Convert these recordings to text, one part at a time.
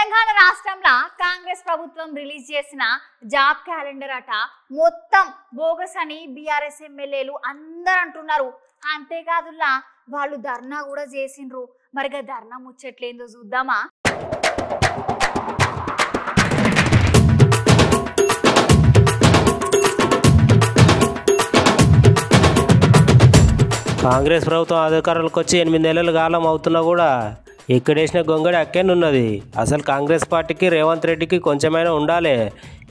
తెలంగాణ రాష్ట్రంలో కాంగ్రెస్ ప్రభుత్వం రిలీజ్ చేసిన జాబ్ క్యాలెండర్ అట మొత్తం బోగస్ అని బీఆర్ఎస్ ఎమ్మెల్యేలు అందరూ అంటున్నారు. అంతేకాదుల్లా వాళ్ళు ధర్నా కూడా చేసిండ్రు. మరిగా ధర్నా ముచ్చట్లేందో చూద్దామా? కాంగ్రెస్ ప్రభుత్వం అధికారులకు వచ్చి 8 నెలల కాలం అవుతున్నా కూడా ఎక్కడేసిన గొంగడి అక్కేనున్నది. అసలు కాంగ్రెస్ పార్టీకి రేవంత్ రెడ్డికి కొంచెమైనా ఉండాలి.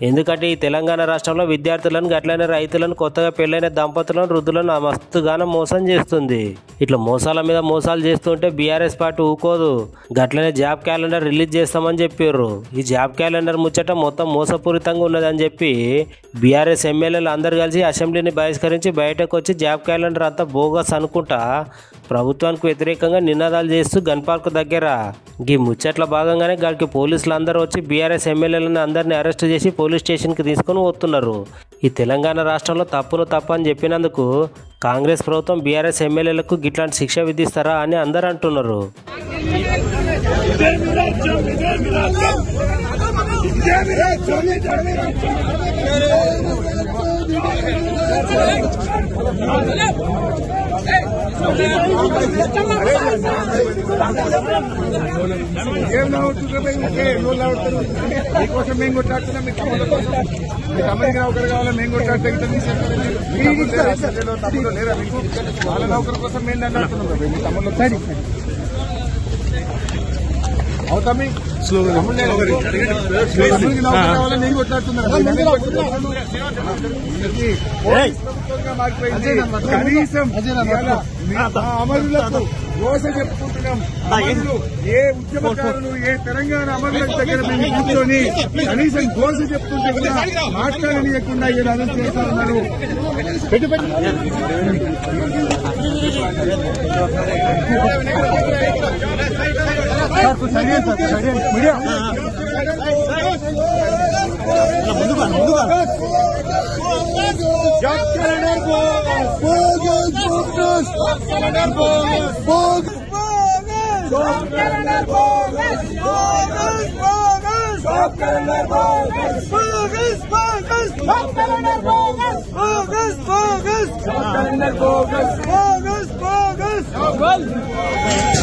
ఎందుకంటే ఈ తెలంగాణ రాష్ట్రంలో విద్యార్థులను గట్లనే రైతులను కొత్తగా పెళ్ళైన దంపతులను వృద్ధులను మస్తుగానం మోసం చేస్తుంది. ఇట్లా మోసాల మీద మోసాలు చేస్తుంటే బీఆర్ఎస్ పార్టీ ఊకోదు. గట్లనే జాబ్ క్యాలెండర్ రిలీజ్ చేస్తామని చెప్పారు. ఈ జాబ్ క్యాలెండర్ ముచ్చట మొత్తం మోసపూరితంగా ఉన్నదని చెప్పి బీఆర్ఎస్ ఎమ్మెల్యేలు అందరు కలిసి అసెంబ్లీని బహిష్కరించి బయటకు వచ్చి జాబ్ క్యాలెండర్ అంతా బోగస్ అనుకుంటా ప్రభుత్వానికి వ్యతిరేకంగా నినాదాలు చేస్తూ గన్ పార్క్ దగ్గర ఈ ముచ్చట్ల భాగంగానే గాడికి పోలీసులు అందరూ వచ్చి బీఆర్ఎస్ ఎమ్మెల్యేలను అందరినీ అరెస్ట్ చేసి పోలీస్ స్టేషన్కి తీసుకొని పోతున్నారు. ఈ తెలంగాణ రాష్ట్రంలో తప్పును తప్పని చెప్పినందుకు కాంగ్రెస్ ప్రభుత్వం బీఆర్ఎస్ ఎమ్మెల్యేలకు గిట్లాంటి శిక్ష విధిస్తారా అని అందరూ అంటున్నారు. మీకోసం మేము కొట్లాడుతున్నాం. మీ తమ్ముడు ఒకరు కావాలా మేము కొట్లాడుతున్నాం. తమ్ముడు లేదా మీకు వాళ్ళ నౌకరు కోసం మేము దండాడుతున్నాం. మీ తమ్ముళ్ళు అవుతా మీ తమ్ముడికి నౌకరు కావాలా నేను కొట్లాడుతున్నాను. కనీసం అమరులకు దోష చెప్పుకుంటున్నాం. ఏ ఉద్యమకారులు ఏ తెలంగాణ అమరుల దగ్గర మేము కూర్చొని కనీసం దోష చెప్తుంటే కూడా మాట్లాడనీయకుండా ఇలా అరెస్ట్ చేస్తారన్నారు. Bogus!